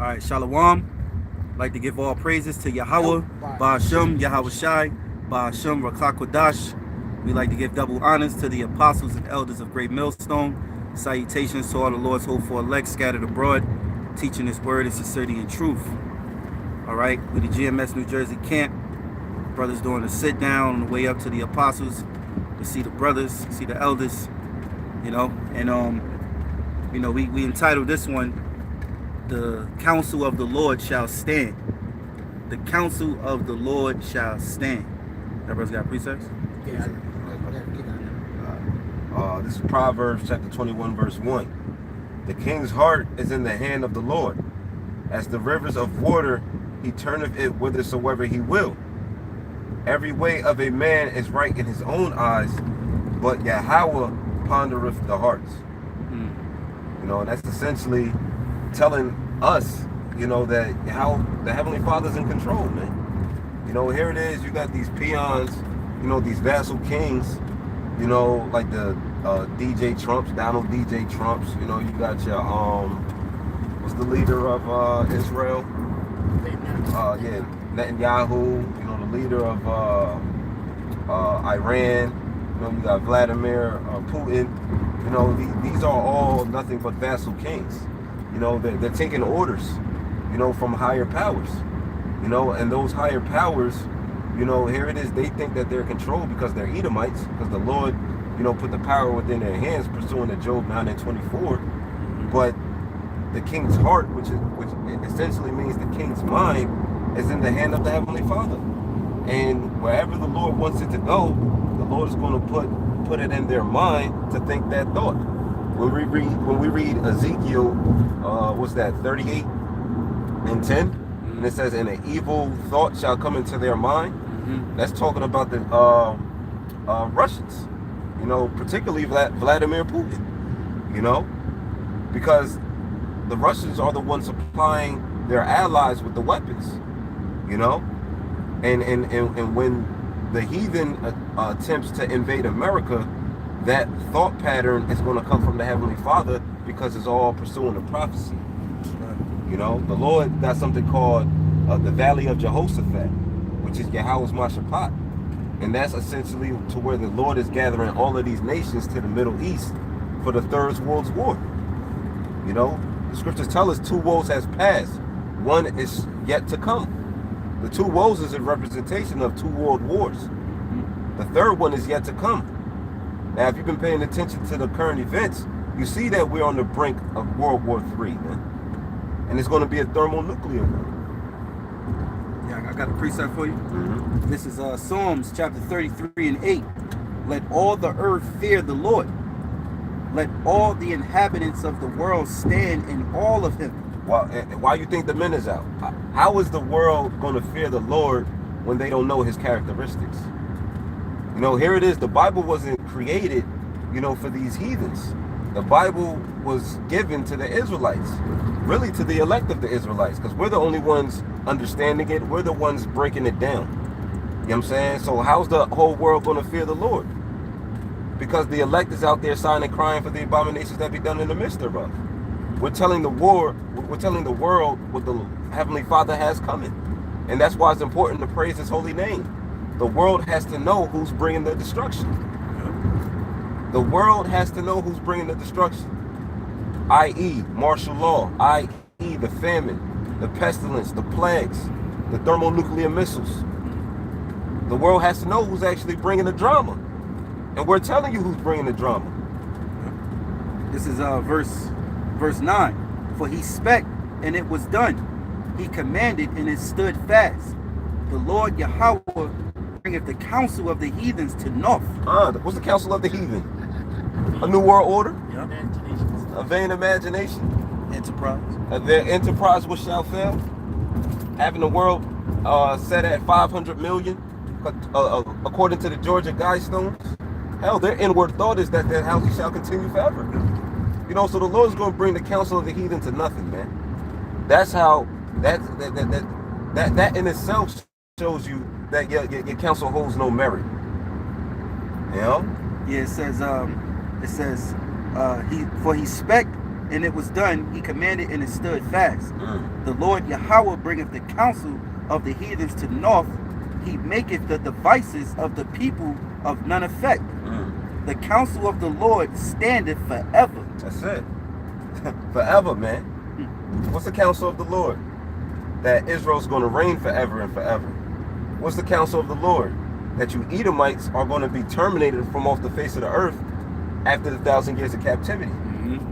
right, Shalom. I'd like to give all praises to Yahawah, BaHaSham, Yahawashi, BaHaSham, Rawchaa, Qadash. We like to give double honors to the apostles and elders of GreatMillStone. Salutations to all the Lord's hopeful elect scattered abroad, teaching His word in sincerity and truth. All right, with the GMS New Jersey camp, brothers doing a sit down on the way up to the apostles to see the brothers, see the elders, you know. And we entitled this one, "The Counsel of the Lord Shall Stand." The counsel of the Lord shall stand. Everybody's got precepts? Yeah. This is Proverbs chapter 21, verse 1. The king's heart is in the hand of the Lord. As the rivers of water, he turneth it whithersoever he will. Every way of a man is right in his own eyes, but Yahawah pondereth the hearts. You know, that's essentially telling us, you know, that how the Heavenly Father's in control, man. You know, here it is, you got these peons, you know, these vassal kings, you know, like the DJ Trumps, Donald DJ Trumps, you know, you got your, what's the leader of Israel? Yeah, Netanyahu, you know, the leader of Iran, you know, you got Vladimir Putin, you know, these are all nothing but vassal kings. You know, they're taking orders, you know, from higher powers, you know, and those higher powers, you know, here it is, they think that they're controlled because they're Edomites, because the Lord, you know, put the power within their hands, pursuant to Job 9 and 24. But the king's heart, which essentially means the king's mind, is in the hand of the Heavenly Father. And wherever the Lord wants it to go, the Lord is going to put it in their mind to think that thought. When we read Ezekiel, what's that, 38 and 10, and it says, "And an evil thought shall come into their mind." That's talking about the Russians, you know, particularly Vladimir Putin, you know, because the Russians are the ones supplying their allies with the weapons, you know, and when the heathen attempts to invade America, that thought pattern is going to come from the Heavenly Father because it's all pursuing a prophecy. You know, the Lord got something called the Valley of Jehoshaphat, which is Yahawah's Mashaphat. And that's essentially to where the Lord is gathering all of these nations to the Middle East for the Third World War. You know, the scriptures tell us 2 woes has passed. One is yet to come. The 2 woes is a representation of 2 world wars. The third one is yet to come. Now, if you've been paying attention to the current events, you see that we're on the brink of World War III, man. And it's going to be a thermonuclear war. Yeah, I got a precept for you. This is Psalms chapter 33 and 8. "Let all the earth fear the Lord. Let all the inhabitants of the world stand in awe of him." Why you think the men is out? How is the world going to fear the Lord when they don't know his characteristics? You know, here it is. The Bible wasn't created, you know, for these heathens. The Bible was given to the Israelites, really to the elect of the Israelites, because we're the only ones understanding it. We're the ones breaking it down. You know what I'm saying? So how's the whole world going to fear the Lord? Because the elect is out there sighing and crying for the abominations that be done in the midst thereof. We're telling the world what the Heavenly Father has coming. And that's why it's important to praise his holy name. The world has to know who's bringing the destruction. The world has to know who's bringing the destruction. I.e. martial law, i.e. the famine, the pestilence, the plagues, the thermonuclear missiles. The world has to know who's actually bringing the drama. And we're telling you who's bringing the drama. This is verse 9. "For he spake, and it was done. He commanded, and it stood fast. The Lord Yahawah bringeth the counsel of the heathens to naught." What's the counsel of the heathen? A new world order? Yep. A vain imagination? Enterprise. Their enterprise which shall fail? Having the world set at 500 million, according to the Georgia Guidestones? Hell, their inward thought is that their houses shall continue forever. You know, so the Lord's going to bring the counsel of the heathen to nothing, man. That's how, that in itself shows you that your counsel holds no merit. You know? Yeah, it says, for he spec and it was done. He commanded, and it stood fast. The Lord Yahawah bringeth the counsel of the heathens to naught. He maketh the devices of the people of none effect. The counsel of the Lord standeth forever. That's it. Forever, man. What's the counsel of the Lord? That Israel's going to reign forever and forever. What's the counsel of the Lord? That you Edomites are going to be terminated from off the face of the earth after the 1,000 years of captivity.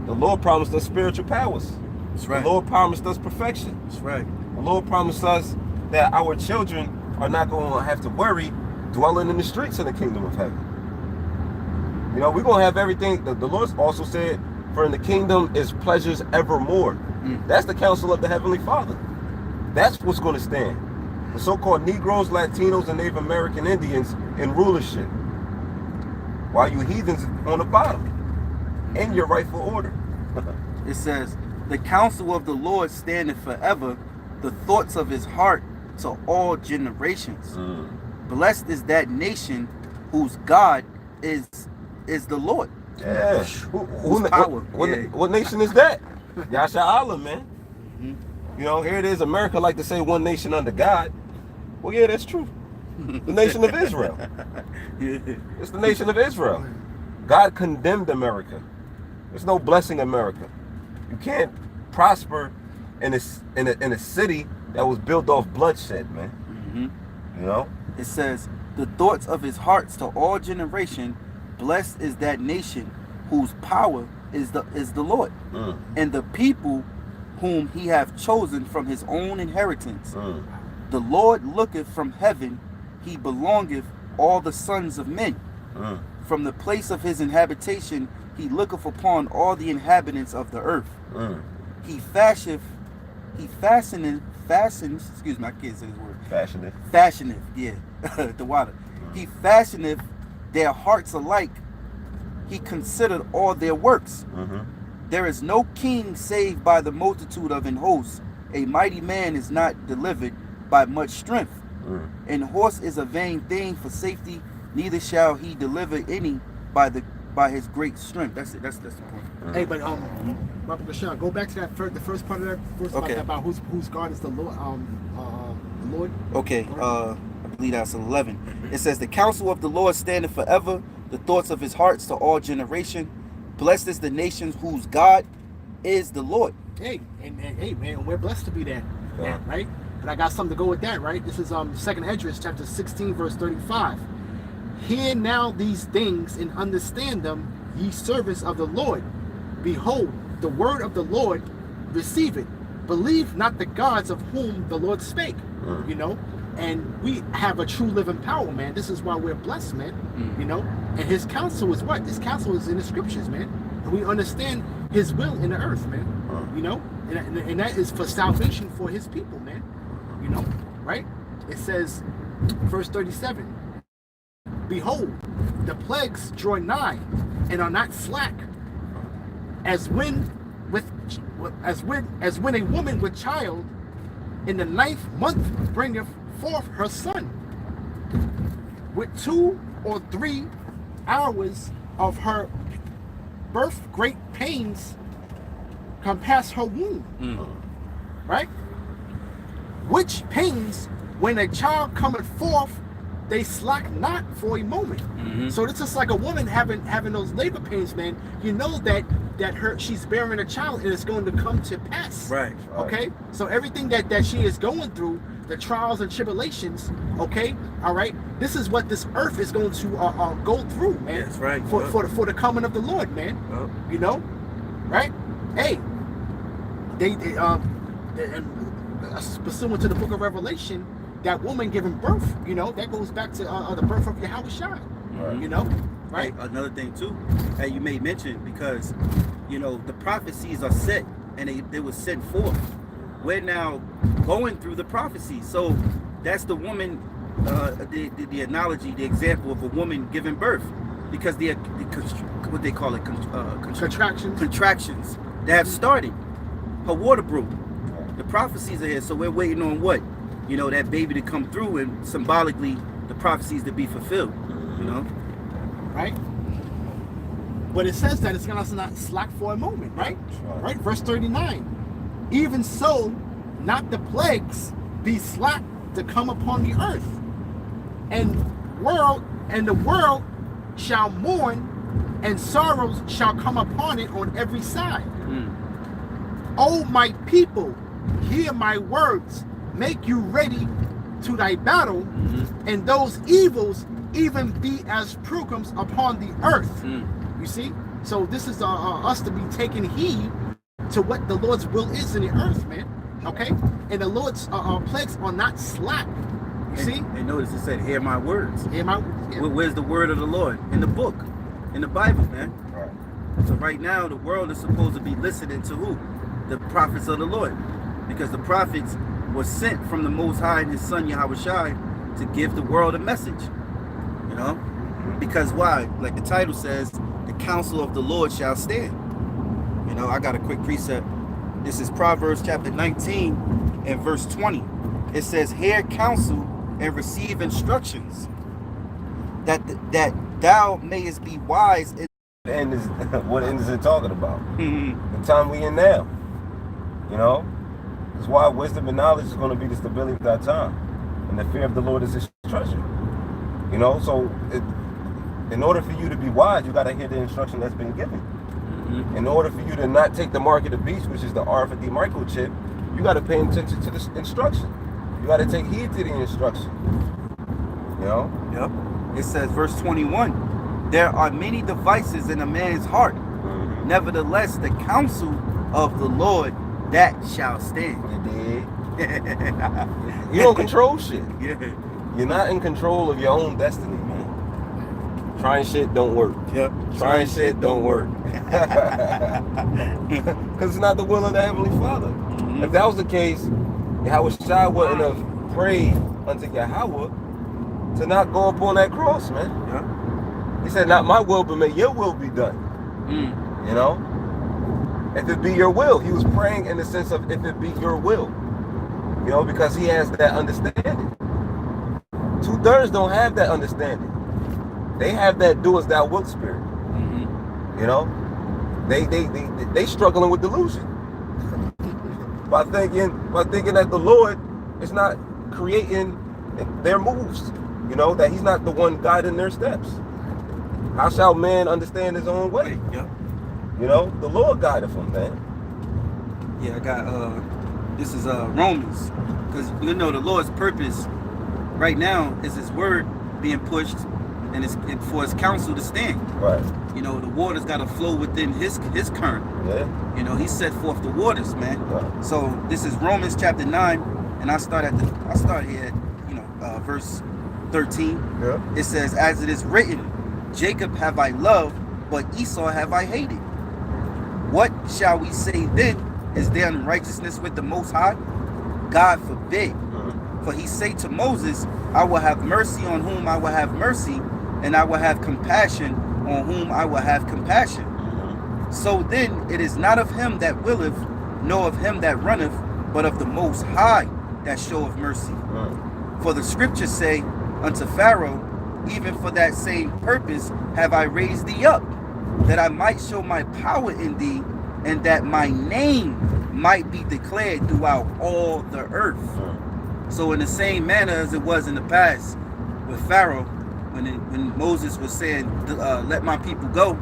The Lord promised us spiritual powers. That's right. The Lord promised us perfection. That's right. The Lord promised us that our children are not going to have to worry dwelling in the streets of the kingdom of heaven. You know, we're going to have everything. The Lord also said, for in the kingdom is pleasures evermore. That's the counsel of the Heavenly Father. That's what's going to stand. The so-called Negroes, Latinos, and Native American Indians in rulership, while you heathens on the bottom, in your rightful order. It says, the counsel of the Lord standeth forever, the thoughts of his heart to all generations. Blessed is that nation whose God is the Lord. Yeah. What nation is that? Yahawah, man. You know, here it is. America like to say one nation under God. Well, yeah, that's true. The nation of Israel. It's the nation of Israel. God condemned America. There's no blessing America. You can't prosper in a city that was built off bloodshed, man. You know? It says, the thoughts of his hearts to all generation, blessed is that nation whose power is the Lord, and the people whom he hath chosen from his own inheritance. The Lord looketh from heaven, he belongeth all the sons of men. From the place of his inhabitation, he looketh upon all the inhabitants of the earth. He fashioneth, excuse me, I can't say this word. Fashioneth, yeah, the water. He fashioneth their hearts alike. He considered all their works. There is no king saved by the multitude of an host. A mighty man is not delivered by much strength. An horse is a vain thing for safety, neither shall he deliver any by his great strength. That's it. That's the point. Hey, but BaHaSham, go back to that the first part of that verse about whose God is the Lord. The Lord. Okay. I believe that's 11. It says, the counsel of the Lord standeth forever, the thoughts of his hearts to all generation. Blessed is the nation whose God is the Lord. Hey, and hey, man, we're blessed to be that, right? And I got something to go with that, right? This is 2nd Esdras, chapter 16, verse 35. Hear now these things and understand them, ye servants of the Lord. Behold, the word of the Lord, receive it. Believe not the gods of whom the Lord spake. You know, and we have a true living power, man. This is why we're blessed, man. You know, and his counsel is what? His counsel is in the scriptures, man. And we understand his will in the earth, man. You know, and that is for salvation for his people, man. You know, right? It says, verse 37. Behold, the plagues draw nigh, and are not slack, as when a woman with child in the 9th month bringeth forth her son. With 2 or 3 hours of her birth, great pains compass her womb. Right? Which pains, when a child cometh forth, they slack not for a moment. So it's just like a woman having those labor pains, man. You know that she's bearing a child and it's going to come to pass. Right. Okay. So everything that she is going through, the trials and tribulations. Okay. All right. This is what this earth is going to go through, man. That's right. For the coming of the Lord, man. You know, right? Hey, pursuant to the book of Revelation, that woman giving birth, you know, that goes back to the birth of Yahawashi. You know, right? Hey, another thing too, hey, you may mention, because you know the prophecies are set and they were sent forth. We're now going through the prophecies, so that's the woman, the analogy, the example of a woman giving birth, because what they call it, contractions that have started. Her water broke. The prophecies are here, so we're waiting on what? You know, that baby to come through, and symbolically the prophecies to be fulfilled. You know, right? But it says that it's going to not slack for a moment, right? Right? Verse 39. Even so, not the plagues be slack to come upon the earth. And the world shall mourn, and sorrows shall come upon it on every side. O my people, hear my words, make you ready to thy battle, and those evils even be as pilgrims upon the earth. You see? So this is us to be taking heed to what the Lord's will is in the earth, man. Okay? And the Lord's plagues are not slack. You see? And notice it said, hear my words. Hear my words. Yeah. Where's the word of the Lord? In the book. In the Bible, man. Right. So right now, the world is supposed to be listening to who? The prophets of the Lord. Because the prophets were sent from the Most High and his son Yahawashi to give the world a message. You know? Because why? Like the title says, the counsel of the Lord shall stand. You know, I got a quick precept. This is Proverbs chapter 19 and verse 20. It says, hear counsel and receive instructions, that thou mayest be wise. And is what end is it talking about? The time we in now. You know? That's why wisdom and knowledge is going to be the stability of that time. And the fear of the Lord is his treasure. You know, so in order for you to be wise, you got to hear the instruction that's been given. In order for you to not take the mark of the beast, which is the RFID microchip, you got to pay attention to the instruction. You got to take heed to the instruction. You know? Yep. It says, verse 21, there are many devices in a man's heart. Nevertheless, the counsel of the Lord, that shall stand. You did. You don't control shit. Yeah. You're not in control of your own destiny, man. Trying shit don't work. Yep. Trying shit don't work. Because it's not the will of the Heavenly Father. If that was the case, Yahawashi wouldn't have prayed unto Yahawah to not go upon that cross, man. Yeah. He said, not my will, but may your will be done. You know? If it be your will. He was praying in the sense of if it be your will. You know, because he has that understanding. 2/3 don't have that understanding. They have that do as thou wilt spirit. You know? They struggling with delusion. by thinking that the Lord is not creating their moves. You know, that he's not the one guiding their steps. How shall man understand his own way? Yeah. You know, the Lord guided him, man. Yeah, I got this is Romans. Because you know the Lord's purpose right now is his word being pushed and it's for his counsel to stand. Right. You know, the waters gotta flow within his current. Yeah. You know, he set forth the waters, man. Right. So this is Romans chapter 9, and I start here at, you know, verse 13. Yeah. It says, as it is written, Jacob have I loved, but Esau have I hated. What shall we say then? Is there unrighteousness with the Most High? God forbid. For he say to Moses, I will have mercy on whom I will have mercy, and I will have compassion on whom I will have compassion. So then it is not of him that willeth, nor of him that runneth, but of the Most High that showeth mercy. For the scriptures say unto Pharaoh, even for that same purpose have I raised thee up, that I might show my power in thee, and that my name might be declared throughout all the earth. So in the same manner as it was in the past with Pharaoh, when Moses was saying, let my people go,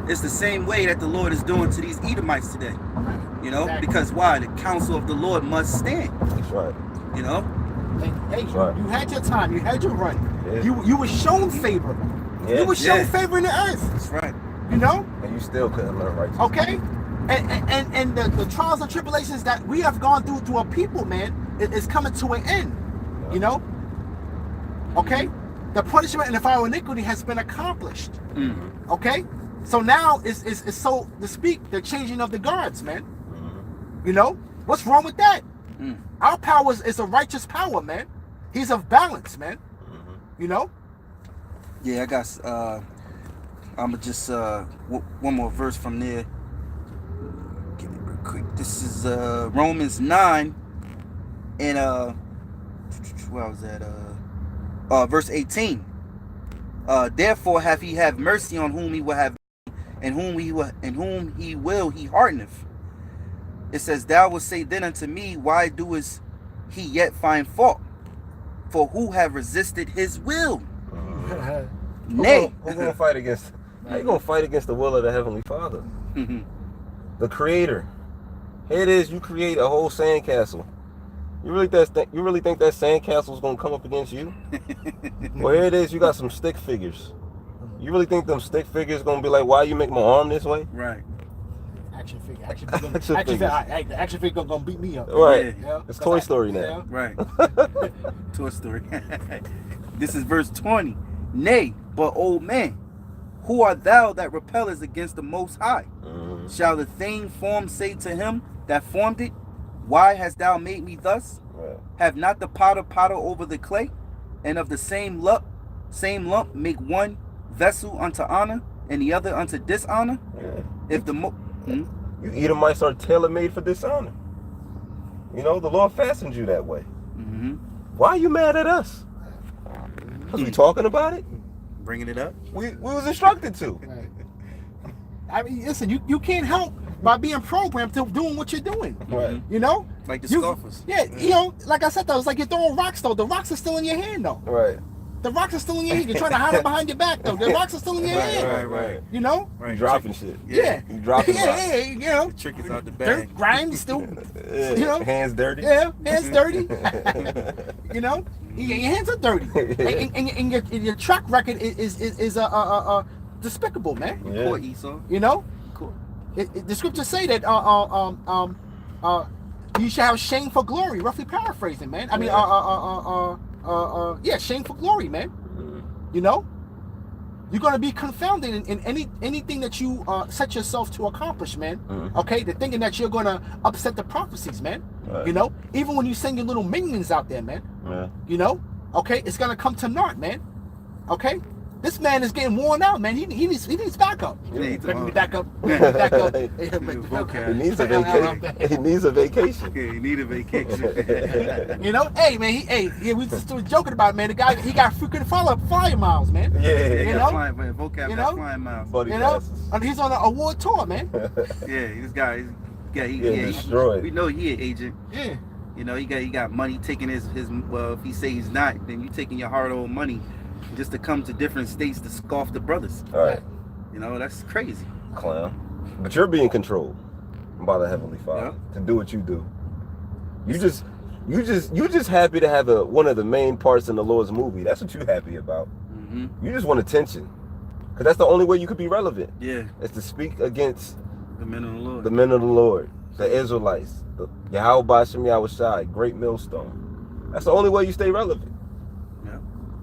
it's the same way that the Lord is doing to these Edomites today. You know, because why? The counsel of the Lord must stand. That's right. You know? Hey, right. You had your time, you had your run. Yeah. You were shown favor. Yeah. You were shown favor in the earth. That's right. You know? And you still couldn't learn righteousness. Okay? And the trials and tribulations that we have gone through to a people, man, is coming to an end. You know? Okay? The punishment and the fire of iniquity has been accomplished. Okay? So now it's so to speak, the changing of the guards, man. You know? What's wrong with that? Our power is a righteous power, man. He's of balance, man. You know? Yeah, I got I'ma just one more verse from there. Get it real quick. This is Romans 9 and where was that? Verse 18. Therefore have he have mercy on whom he will have, and whom he will he hardeneth. It says, thou wilt say then unto me, why doest he yet find fault? For who have resisted his will? Nay. Who's gonna fight against? How you gonna fight against the will of the Heavenly Father? The Creator. Here it is. You create a whole sandcastle. You really think that sandcastle is gonna come up against you? Well, here it is. You got some stick figures. You really think them stick figures gonna be like, why you make my arm this way? Right. Action figure. The action figure gonna beat me up. Right. Yeah. It's Toy Story now. Right. Toy Story. This is verse 20. Nay, but old man, who art thou that repellest against the Most High? Shall the thing formed say to him that formed it, why hast thou made me thus? Right. Have not the potter over the clay, and of the same lump make one vessel unto honor and the other unto dishonor? Yeah. If the You Edomites are tailor-made for dishonor. You know, the Lord fastened you that way. Why are you mad at us? Because we talking about it? Bringing it up? We was instructed to. Right. I mean, listen, you can't help by being programmed to doing what you're doing. Right. You know? Like the scoffers. Yeah, you know, like I said, though, it's like you're throwing rocks, though. The rocks are still in your hand, though. Right. The rocks are still in your hand. You're trying to hide them behind your back, though. The rocks are still in your hand. Right. You know? You dropping shit. Yeah. You dropping rocks. Yeah, you know. The trick is out the bag. Dirt, grime, still, Yeah. you know? Hands dirty. Yeah, hands dirty. You know? Your hands are dirty. And your track record is despicable, man. Yeah. Poor Esau. You know? Cool. The scriptures say that you shall have shame for glory. Roughly paraphrasing, man. I mean, shame for glory, man. You know, you're gonna be confounded in anything that you set yourself to accomplish, man. Okay, they're thinking that you're gonna upset the prophecies, man. Right. You know, even when you send your little minions out there, man. Yeah. You know, okay, it's gonna come to naught, man. Okay. This man is getting worn out, man. He needs backup. Backup. He needs a vacation. He needs a vacation. Yeah, he need a vacation. You know, hey man, we just was joking about it, man. The guy, he got freaking flyer miles, man. Yeah. You know? Flying miles. Buddy You know, passes. and he's on an award tour, man. Yeah, this guy, he destroyed. We know he an agent. Yeah. You know, he got money taking his well, if he say he's not, then you taking your hard-earned money just to come to different states to scoff the brothers. All right. You know, that's crazy. Clown. But you're being controlled by the Heavenly Father to do what you do. You just happy to have one of the main parts in the Lord's movie. That's what you're happy about. You just want attention. Because that's the only way you could be relevant. Yeah. Is to speak against the men of the Lord. The men of the Lord. The Israelites. The Yahawah, BaHaSham, Yahawashi, GreatMillStone. That's the only way you stay relevant.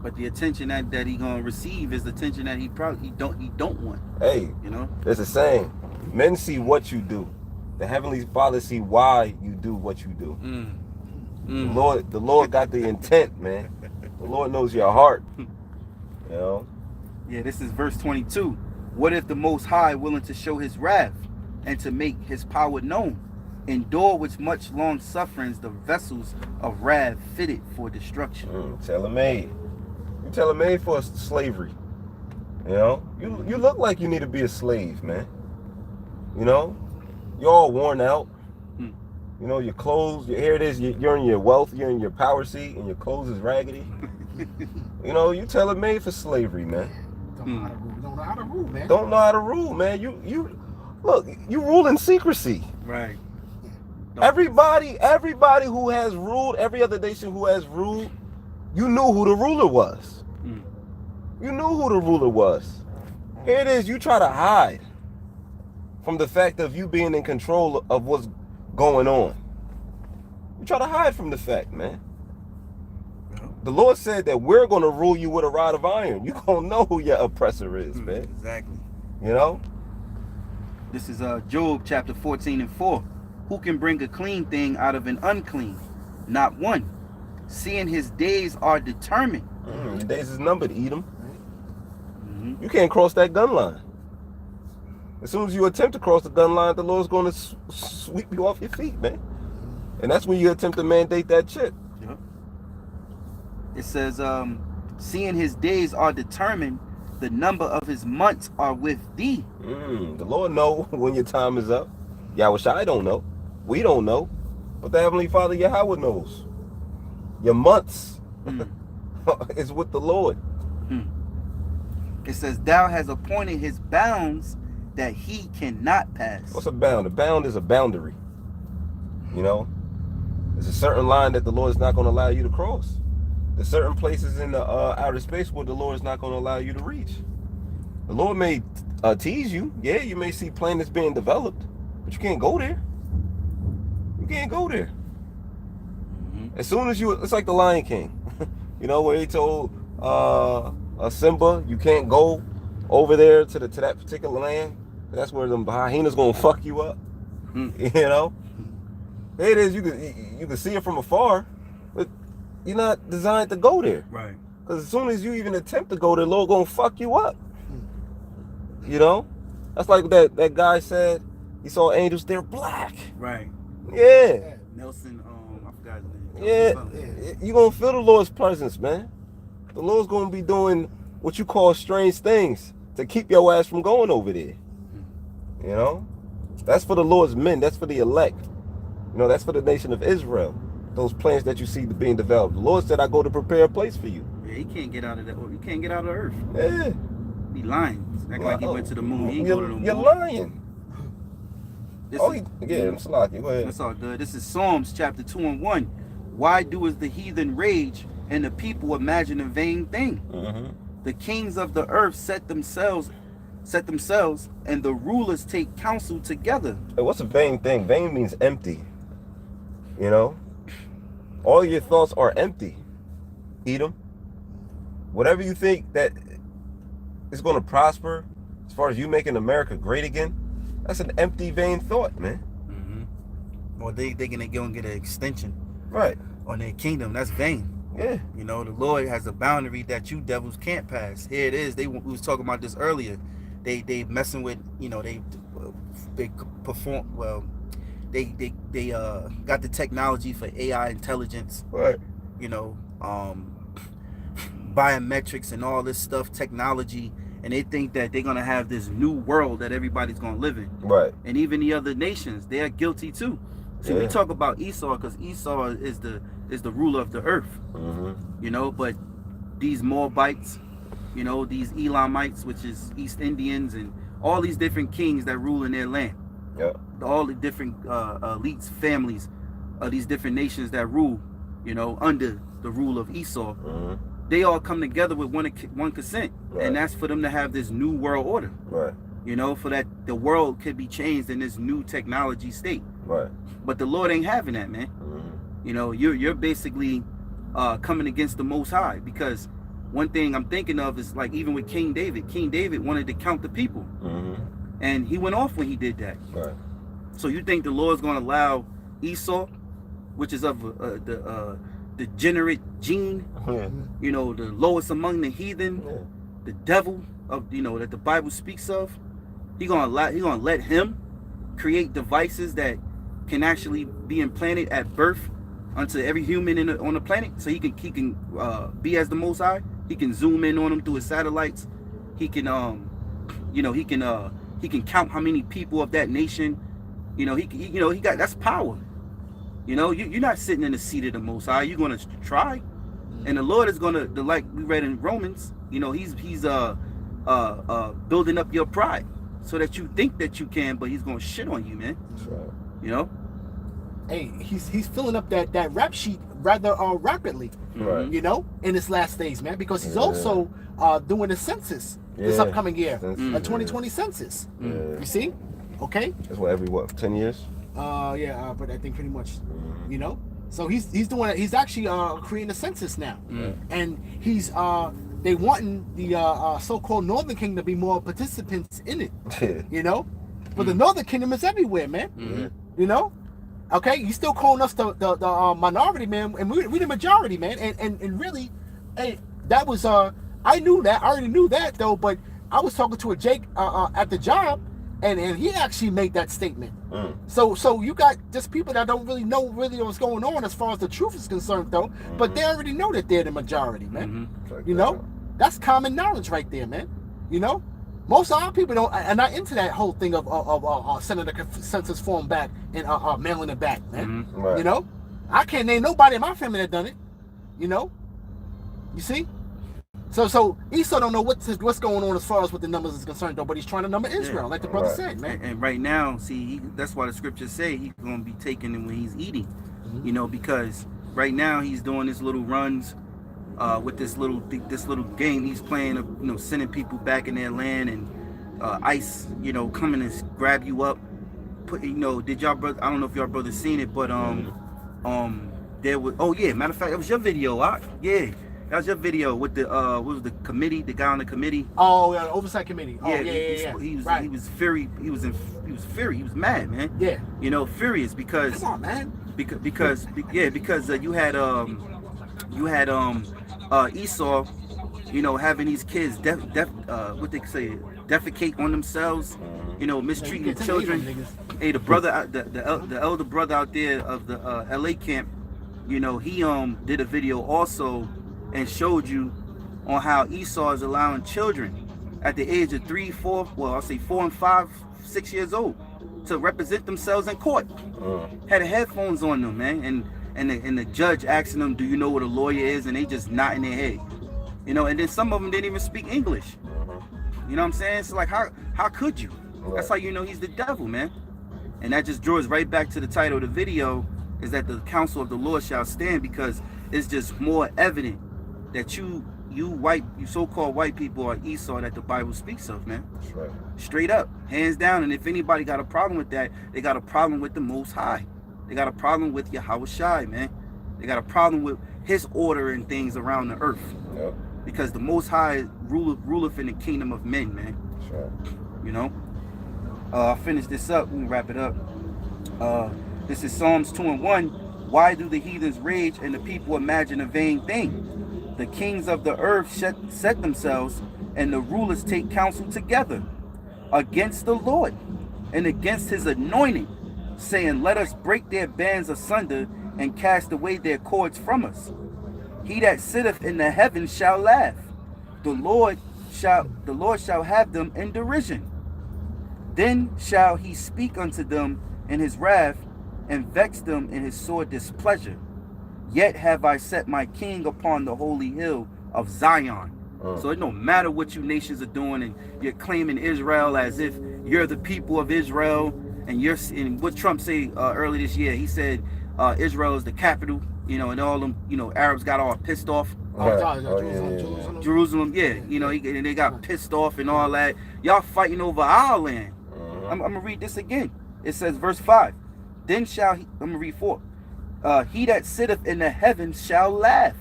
But the attention that he gonna receive is the attention that he don't want. Hey, you know, there's a saying: men see what you do, the Heavenly Father see why you do what you do. The Lord got the intent, man. The Lord knows your heart. You know. Yeah, this is verse 22. What if the Most High, willing to show His wrath and to make His power known, endure with much long sufferings the vessels of wrath fitted for destruction? Tailor-made. You tailor-made for slavery. You know, you look like you need to be a slave, man. You know, you're all worn out. You know, your clothes, here it is, you're in your wealth, you're in your power seat, and your clothes is raggedy. You know, you tailor-made for slavery, man. Don't know how to rule, man. Don't know how to rule, man. You look, you rule in secrecy. Right. Everybody who has ruled, every other nation who has ruled, you knew who the ruler was. You knew who the ruler was. Here it is, you try to hide from the fact of you being in control of what's going on. You try to hide from the fact, man. The Lord said that we're going to rule you with a rod of iron. You're going to know who your oppressor is, man. Exactly. You know? This is Job chapter 14:4. Who can bring a clean thing out of an unclean? Not one. Seeing his days are determined. Your days is numbered, Edom. You can't cross that gun line. As soon as you attempt to cross the gun line, the Lord's going to sweep you off your feet, man. And that's when you attempt to mandate that chip. It says, seeing his days are determined, The number of his months are with thee. The Lord know when your time is up. Yahawashi don't know. We don't know. But the Heavenly Father Yahawah knows. Your months is with the Lord. It says, thou has appointed his bounds that he cannot pass. What's a bound? A bound is a boundary. You know? There's a certain line that the Lord is not going to allow you to cross. There's certain places in the outer space where the Lord is not going to allow you to reach. The Lord may tease you. Yeah, you may see planets being developed, but you can't go there. You can't go there. As soon as you, it's like the Lion King, you know, where he told Simba, you can't go over there to that particular land. That's where them hyenas gonna fuck you up. You know, there it is. You can see it from afar, but you're not designed to go there. Right. Because as soon as you even attempt to go there, the Lord gonna fuck you up. You know, that's like that guy said. He saw angels. They're black. Right. Yeah. Nelson. I forgot his name. Yeah. You gonna feel the Lord's presence, man. The Lord's gonna be doing what you call strange things to keep your ass from going over there. You know, that's for the Lord's men. That's for the elect. You know, that's for the nation of Israel. Those plans that you see being developed. The Lord said, "I go to prepare a place for you." Yeah, he can't get out of that. He can't get out of Earth. Yeah. He lying. Act like he went to the moon. He ain't you're, go to the moon. You're lying. This Oh, is- yeah, I'm Salaki. Go ahead. That's all good. This is Psalms chapter 2:1. Why doeth the heathen rage and the people imagine a vain thing? The kings of the earth set themselves, and the rulers take counsel together. Hey, what's a vain thing? Vain means empty. You know, all your thoughts are empty. Edom. Whatever you think that is going to prosper, as far as you making America great again, that's an empty, vain thought, man. Or they gonna go and get an extension Right. on their kingdom. That's vain. Yeah. You know, the Lord has a boundary that you devils can't pass. Here it is. We was talking about this earlier. They messing with, you know, they perform well. They got the technology for AI intelligence. Right. You know, biometrics and all this stuff, technology, and they think that they're gonna have this new world that everybody's gonna live in. Right. And even the other nations, they are guilty too. See, we Yeah. talk about Esau because Esau is the ruler of the earth. You know, but these Moabites, you know, these Elamites, which is East Indians, and all these different kings that rule in their land. Yeah. All the different elites, families of these different nations that rule, you know, under the rule of Esau. They all come together with one consent, Right. and that's for them to have this new world order. Right. You know, for that the world could be changed in this new technology state. Right. But the Lord ain't having that, man. You know, you're basically coming against the Most High, because one thing I'm thinking of is like even with King David. King David wanted to count the people, and he went off when he did that. Right. So you think the Lord's going to allow Esau, which is of the degenerate gene, you know, the lowest among the heathen, the devil of, you know, that the Bible speaks of, he gonna let him create devices that can actually be implanted at birth unto every human on the planet, so he can be as the Most High. He can zoom in on them through his satellites. He can you know, he can count how many people of that nation. You know, he got, that's power. You know, you're not sitting in the seat of the Most High. You're gonna try, and the Lord is gonna, like we read in Romans. You know, he's building up your pride so that you think that you can, but he's gonna shit on you, man. That's right. You know. Hey, he's filling up that rap sheet rather rapidly. Right. You know, in his last days, man, because he's also doing a census this Yeah. upcoming year, Census, a 2020 census. Yeah. You see? Okay. That's what, every 10 years? Yeah, but I think pretty much, you know. So he's doing it. He's actually creating a census now, and he's they wanting the so-called Northern Kingdom to be more participants in it. You know, but the Northern Kingdom is everywhere, man. You know. Okay, you still calling us the minority, man, and we the majority, man. And really, hey, that was I knew that. I already knew that though, but I was talking to a Jake at the job, and he actually made that statement. So you got just people that don't really know what's going on as far as the truth is concerned, though. But they already know that they're the majority, man. You know, that's common knowledge right there, man. You know, most of our people are not into that whole thing of sending the consensus form back and mailing it back, man. Mm-hmm. Right. You know, I can't name nobody in my family that done it. You know, you see. So Esau don't know what's going on as far as what the numbers is concerned, though. But he's trying to number Israel, like the brother said, man. And right now, see, that's why the scriptures say he's going to be taken when he's eating. Mm-hmm. You know, because right now he's doing his little runs with this little game he's playing of, you know, sending people back in their land and ICE, you know, coming and grab you up. Put, you know, did y'all brother? I don't know if y'all brothers seen it, but there was, oh yeah, matter of fact, it was your video, yeah. That was your video with the what was the committee, the guy on the committee. Oh yeah, the oversight committee. Oh yeah. He was fury. He was fury. He was mad, man. Yeah. You know, furious because. Come on, man. Because you had Esau, you know, having these kids what they say, defecate on themselves, you know, mistreating children. Hey, the brother, the elder brother out there of the LA camp, you know, he did a video also and showed you on how Esau is allowing children at the age of 3, 4, well, I'll say 4 and 5, 6 years old to represent themselves in court. Had headphones on them, man, and the judge asking them, do you know what a lawyer is? And they just nodding their head, you know. And then some of them didn't even speak English. You know what I'm saying? It's like, how could you? That's how you know he's the devil, man. And that just draws right back to the title of the video, is that the counsel of the Lord shall stand, because it's just more evident that you so-called white people are Esau that the Bible speaks of, man. That's right. Straight up, hands down. And if anybody got a problem with that, they got a problem with the Most High. They got a problem with Yahawashi, man. They got a problem with his order and things around the earth. Yep. Because the Most High ruleth in the kingdom of men, man. That's right. You know? I'll finish this up. We can wrap it up. This is Psalms 2:1. Why do the heathens rage and the people imagine a vain thing? The kings of the earth set themselves, and the rulers take counsel together against the Lord and against his anointing, saying, let us break their bands asunder and cast away their cords from us. He that sitteth in the heavens shall laugh. The Lord shall have them in derision. Then shall he speak unto them in his wrath, and vex them in his sore displeasure. Yet have I set my king upon the holy hill of Zion. So it no matter what you nations are doing, and you're claiming Israel as if you're the people of Israel, and what Trump said earlier this year, he said Israel is the capital, you know, and all them, you know, Arabs got all pissed off. Jerusalem, yeah, you know, and they got pissed off and all that. Y'all fighting over our land. I'm gonna read this again. It says, verse 5. Then shall he, I'm gonna read 4. He that sitteth in the heavens shall laugh.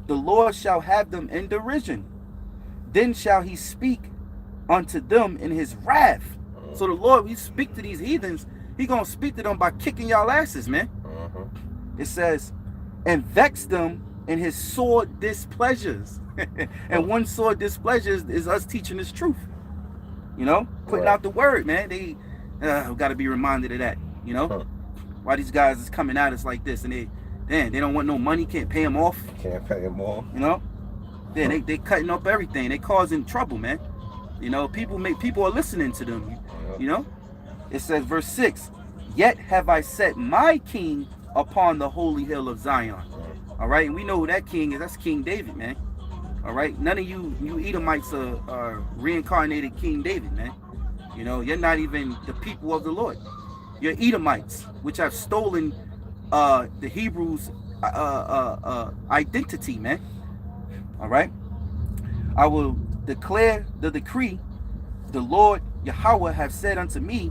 The Lord shall have them in derision. Then shall he speak unto them in his wrath. So the Lord, we speak to these heathens, he gonna speak to them by kicking y'all asses, man. It says, and vex them in his sore displeasures. And one sore displeasure is us teaching this truth. You know, putting out the word, man. We got to be reminded of that, you know. Why these guys is coming at us like this, and they don't want no money, can't pay them off. Can't pay them off. You know? Then they cutting up everything. They causing trouble, man. You know, people are listening to them. You know? It says, verse 6, yet have I set my king upon the holy hill of Zion. All right, and we know who that king is. That's King David, man. All right, none of you Edomites are reincarnated King David, man. You know, you're not even the people of the Lord. You're Edomites, which have stolen the Hebrews' identity, man. All right. I will declare the decree. The Lord Yahawah have said unto me,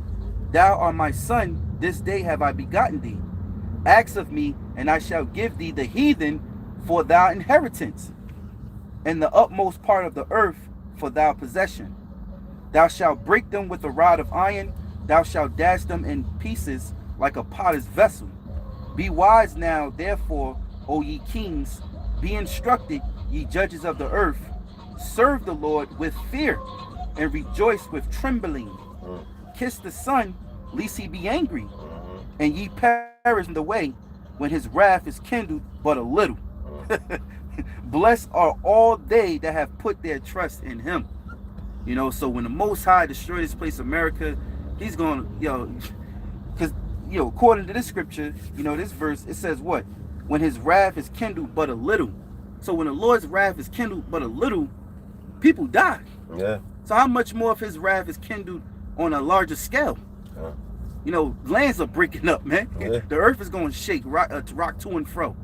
thou art my son, this day have I begotten thee. Ask of me, and I shall give thee the heathen for thy inheritance, and the utmost part of the earth for thy possession. Thou shalt break them with a rod of iron, thou shalt dash them in pieces like a potter's vessel. Be wise now, therefore, O ye kings, be instructed, ye judges of the earth. Serve the Lord with fear, and rejoice with trembling. Kiss the Son, lest he be angry, and ye perish in the way, when his wrath is kindled but a little. Blessed are all they that have put their trust in him. You know, so when the Most High destroy this place, America, he's going to, because, according to this scripture, this verse, it says what? When his wrath is kindled but a little. So when the Lord's wrath is kindled but a little, people die. Yeah. So how much more if his wrath is kindled on a larger scale? Yeah. Lands are breaking up, man. Yeah. The earth is going to shake, rock to and fro.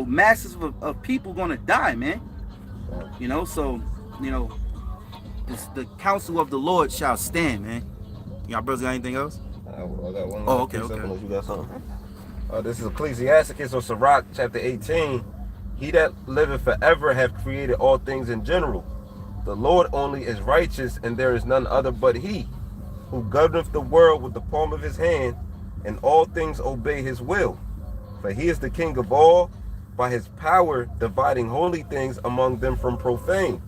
Masses of people going to die, man. So, the counsel of the Lord shall stand, man. Y'all brothers got anything else? I got one. Oh, okay. Unless you got something. This is Ecclesiasticus or Sirach, chapter 18. He that liveth forever hath created all things in general. The Lord only is righteous, and there is none other but he, who governeth the world with the palm of his hand, and all things obey his will. For he is the king of all, by his power dividing holy things among them from profane.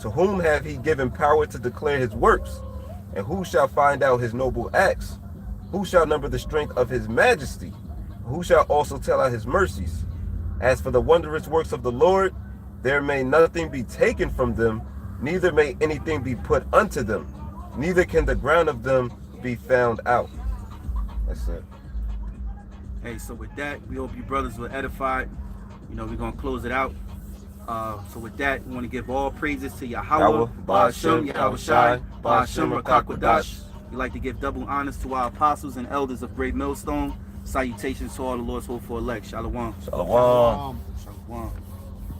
To whom have he given power to declare his works? And who shall find out his noble acts? Who shall number the strength of his majesty? Who shall also tell out his mercies? As for the wondrous works of the Lord, there may nothing be taken from them, neither may anything be put unto them, neither can the ground of them be found out. That's it. Hey, so with that, we hope you brothers were edified. We're going to close it out. So with that, we want to give all praises to Yahawah, BaHaSham, Yahawashi, BaHaSham, Qadash. We like to give double honors to our apostles and elders of GreatMillStone. Salutations to all the Lord's hopeful elect. Shalom. Shalom. Shalom.